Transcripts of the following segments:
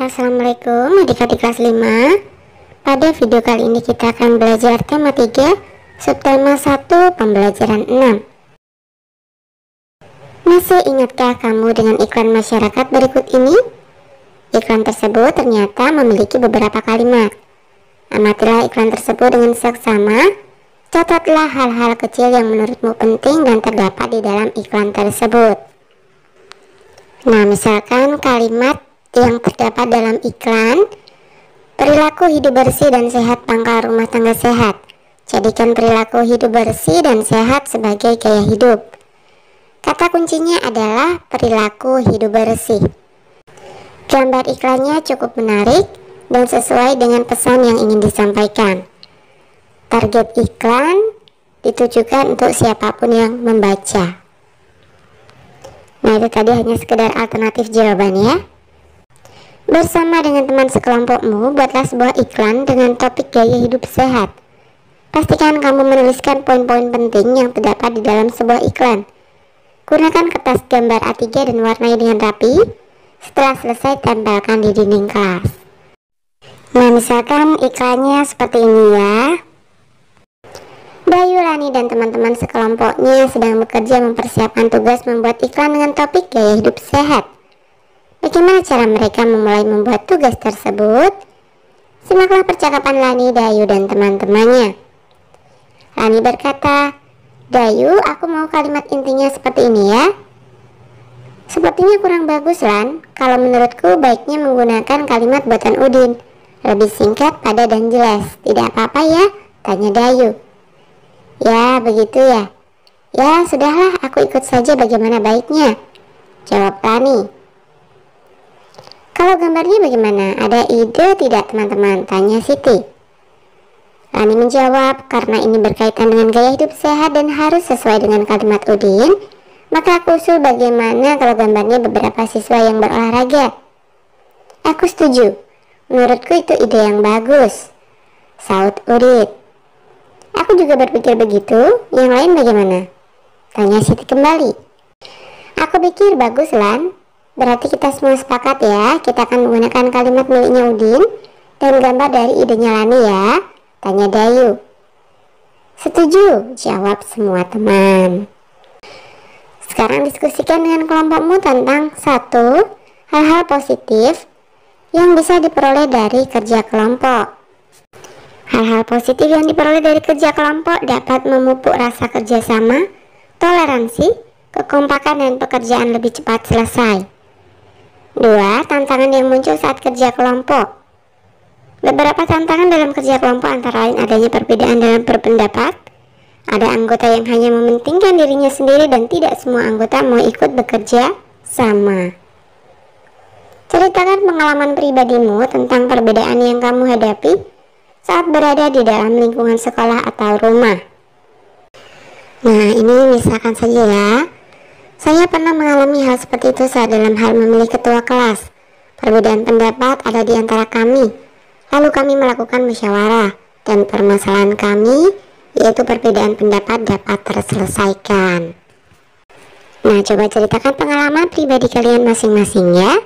Assalamualaikum adik-adik kelas 5. Pada video kali ini kita akan belajar tema 3, subtema 1, pembelajaran 6. Masih ingatkah kamu dengan iklan masyarakat berikut ini? Iklan tersebut ternyata memiliki beberapa kalimat. Amatilah iklan tersebut dengan seksama. Catatlah hal-hal kecil yang menurutmu penting dan terdapat di dalam iklan tersebut. Nah, misalkan kalimat yang terdapat dalam iklan, perilaku hidup bersih dan sehat pangkal rumah tangga sehat. Jadikan perilaku hidup bersih dan sehat sebagai gaya hidup. Kata kuncinya adalah perilaku hidup bersih. Gambar iklannya cukup menarik dan sesuai dengan pesan yang ingin disampaikan. Target iklan ditujukan untuk siapapun yang membaca. Nah, itu tadi hanya sekedar alternatif jawabannya. Bersama dengan teman sekelompokmu, buatlah sebuah iklan dengan topik gaya hidup sehat. Pastikan kamu menuliskan poin-poin penting yang terdapat di dalam sebuah iklan. Gunakan kertas gambar A3 dan warnai dengan rapi. Setelah selesai, tempelkan di dinding kelas. Nah, misalkan iklannya seperti ini ya. Bayu, Lani, dan teman-teman sekelompoknya sedang bekerja mempersiapkan tugas membuat iklan dengan topik gaya hidup sehat. Bagaimana cara mereka memulai membuat tugas tersebut? Simaklah percakapan Lani, Dayu, dan teman-temannya. Lani berkata, "Dayu, aku mau kalimat intinya seperti ini ya." "Sepertinya kurang bagus, Lan. Kalau menurutku baiknya menggunakan kalimat buatan Udin. Lebih singkat, padat, dan jelas. Tidak apa-apa ya?" tanya Dayu. "Ya, begitu ya." "Ya, sudahlah, aku ikut saja bagaimana baiknya," jawab Lani. "Kalau gambarnya bagaimana? Ada ide tidak teman-teman?" tanya Siti. Lani menjawab, "Karena ini berkaitan dengan gaya hidup sehat dan harus sesuai dengan kalimat Udin, maka aku usul bagaimana kalau gambarnya beberapa siswa yang berolahraga." "Aku setuju. Menurutku itu ide yang bagus," saut Udin. "Aku juga berpikir begitu. Yang lain bagaimana?" tanya Siti kembali. "Aku pikir bagus, Lan. Berarti kita semua sepakat ya, kita akan menggunakan kalimat miliknya Udin dan gambar dari idenya Lani ya, tanya Dayu. "Setuju," jawab semua teman. Sekarang diskusikan dengan kelompokmu tentang 1. Hal-hal positif yang bisa diperoleh dari kerja kelompok. Hal-hal positif yang diperoleh dari kerja kelompok dapat memupuk rasa kerjasama, toleransi, kekompakan, dan pekerjaan lebih cepat selesai. 2. Tantangan yang muncul saat kerja kelompok. Beberapa tantangan dalam kerja kelompok antara lain adanya perbedaan dalam berpendapat, ada anggota yang hanya mementingkan dirinya sendiri dan tidak semua anggota mau ikut bekerja sama. Ceritakan pengalaman pribadimu tentang perbedaan yang kamu hadapi saat berada di dalam lingkungan sekolah atau rumah. Nah, ini misalkan saja ya. Saya pernah mengalami hal seperti itu saat dalam hal memilih ketua kelas. Perbedaan pendapat ada di antara kami. Lalu kami melakukan musyawarah dan permasalahan kami, yaitu perbedaan pendapat, dapat terselesaikan. Nah, coba ceritakan pengalaman pribadi kalian masing-masing ya.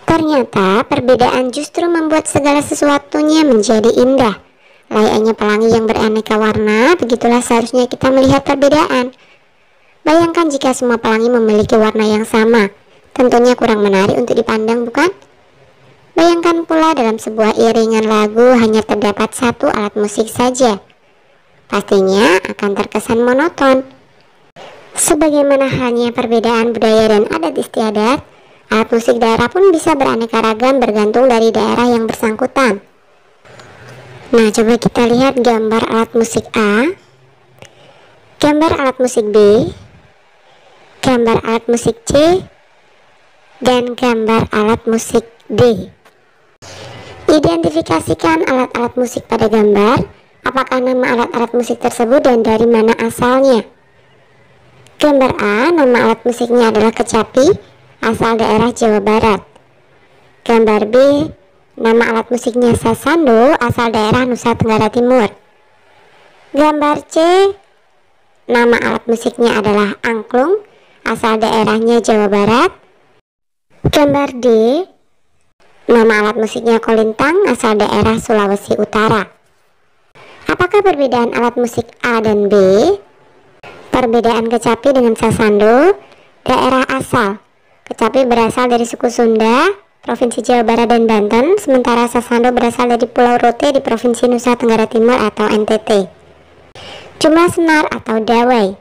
Ternyata perbedaan justru membuat segala sesuatunya menjadi indah. Layaknya pelangi yang beraneka warna, begitulah seharusnya kita melihat perbedaan. Bayangkan jika semua pelangi memiliki warna yang sama, tentunya kurang menarik untuk dipandang, bukan? Bayangkan pula dalam sebuah iringan lagu hanya terdapat satu alat musik saja. Pastinya akan terkesan monoton. Sebagaimana halnya perbedaan budaya dan adat istiadat, alat musik daerah pun bisa beraneka ragam bergantung dari daerah yang bersangkutan. Nah, coba kita lihat gambar alat musik A, gambar alat musik B, gambar alat musik C, dan gambar alat musik D. Identifikasikan alat-alat musik pada gambar. Apakah nama alat-alat musik tersebut dan dari mana asalnya? Gambar A, nama alat musiknya adalah kecapi, asal daerah Jawa Barat. Gambar B, nama alat musiknya sasando, asal daerah Nusa Tenggara Timur. Gambar C, nama alat musiknya adalah angklung, asal daerahnya Jawa Barat. Gambar D. Nama alat musiknya kolintang, asal daerah Sulawesi Utara. Apakah perbedaan alat musik A dan B? Perbedaan kecapi dengan sasando. Daerah asal. Kecapi berasal dari suku Sunda, Provinsi Jawa Barat dan Banten, sementara sasando berasal dari Pulau Rote di Provinsi Nusa Tenggara Timur atau NTT. Jumlah senar atau dawai.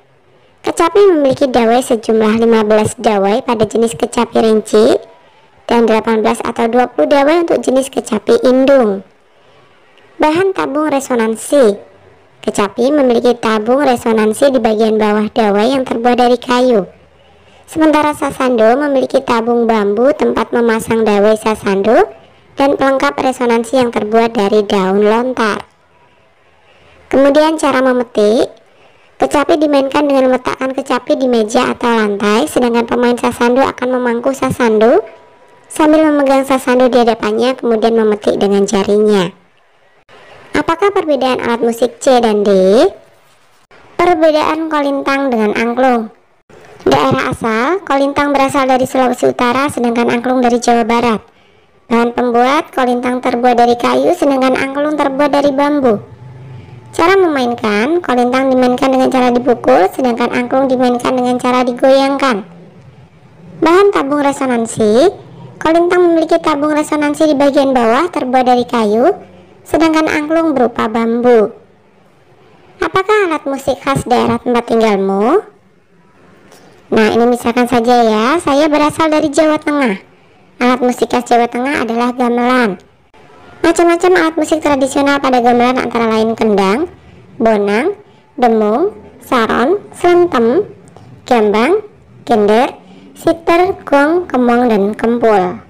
Kecapi memiliki dawai sejumlah 15 dawai pada jenis kecapi rinci dan 18 atau 20 dawai untuk jenis kecapi indung. Bahan tabung resonansi. Kecapi memiliki tabung resonansi di bagian bawah dawai yang terbuat dari kayu. Sementara sasando memiliki tabung bambu tempat memasang dawai sasando dan pelengkap resonansi yang terbuat dari daun lontar. Kemudian cara memetik. Kecapi dimainkan dengan meletakkan kecapi di meja atau lantai, sedangkan pemain sasando akan memangku sasando sambil memegang sasando di hadapannya kemudian memetik dengan jarinya. Apakah perbedaan alat musik C dan D? Perbedaan kolintang dengan angklung. Daerah asal, kolintang berasal dari Sulawesi Utara sedangkan angklung dari Jawa Barat. Bahan pembuat, kolintang terbuat dari kayu sedangkan angklung terbuat dari bambu. Cara memainkan, kolintang dimainkan dengan cara dipukul sedangkan angklung dimainkan dengan cara digoyangkan. Bahan tabung resonansi. Kolintang memiliki tabung resonansi di bagian bawah terbuat dari kayu sedangkan angklung berupa bambu. Apakah alat musik khas daerah tempat tinggalmu? Nah, ini misalkan saja ya, saya berasal dari Jawa Tengah. Alat musik khas Jawa Tengah adalah gamelan. Macam-macam alat musik tradisional pada gamelan antara lain kendang, bonang, demung, saron, slentem, gambang, gender, siter, gong, kemong, dan kempul.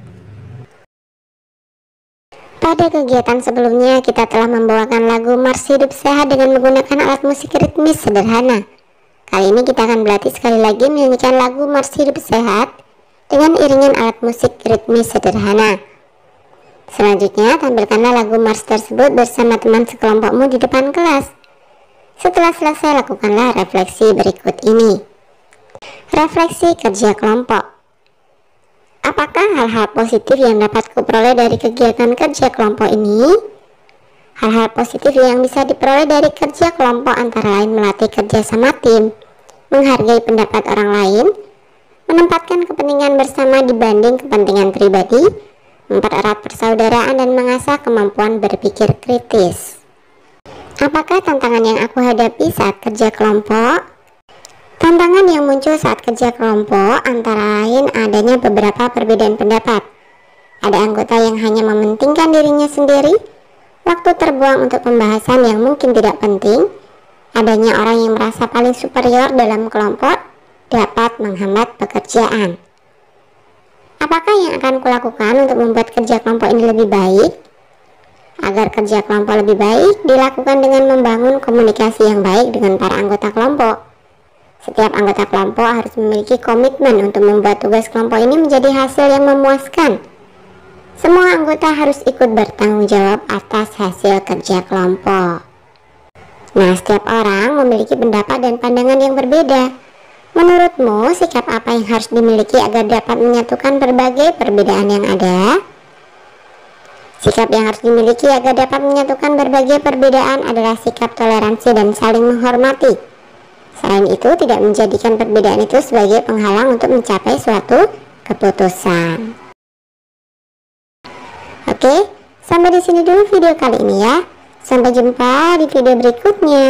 Pada kegiatan sebelumnya kita telah membawakan lagu Mars Hidup Sehat dengan menggunakan alat musik ritmis sederhana. Kali ini kita akan berlatih sekali lagi menyanyikan lagu Mars Hidup Sehat dengan iringan alat musik ritmis sederhana. Selanjutnya, tampilkanlah lagu Mars tersebut bersama teman sekelompokmu di depan kelas. Setelah selesai, lakukanlah refleksi berikut ini. Refleksi kerja kelompok. Apakah hal-hal positif yang dapat kuperoleh dari kegiatan kerja kelompok ini? Hal-hal positif yang bisa diperoleh dari kerja kelompok antara lain melatih kerja sama tim, menghargai pendapat orang lain, menempatkan kepentingan bersama dibanding kepentingan pribadi, mempererat persaudaraan dan mengasah kemampuan berpikir kritis. Apakah tantangan yang aku hadapi saat kerja kelompok? Tantangan yang muncul saat kerja kelompok antara lain adanya beberapa perbedaan pendapat. Ada anggota yang hanya mementingkan dirinya sendiri, waktu terbuang untuk pembahasan yang mungkin tidak penting, adanya orang yang merasa paling superior dalam kelompok dapat menghambat pekerjaan. Apakah yang akan kulakukan untuk membuat kerja kelompok ini lebih baik? Agar kerja kelompok lebih baik, dilakukan dengan membangun komunikasi yang baik dengan para anggota kelompok. Setiap anggota kelompok harus memiliki komitmen untuk membuat tugas kelompok ini menjadi hasil yang memuaskan. Semua anggota harus ikut bertanggung jawab atas hasil kerja kelompok. Nah, setiap orang memiliki pendapat dan pandangan yang berbeda. Menurutmu, sikap apa yang harus dimiliki agar dapat menyatukan berbagai perbedaan yang ada? Sikap yang harus dimiliki agar dapat menyatukan berbagai perbedaan adalah sikap toleransi dan saling menghormati. Selain itu, tidak menjadikan perbedaan itu sebagai penghalang untuk mencapai suatu keputusan. Oke, sampai di sini dulu video kali ini ya. Sampai jumpa di video berikutnya.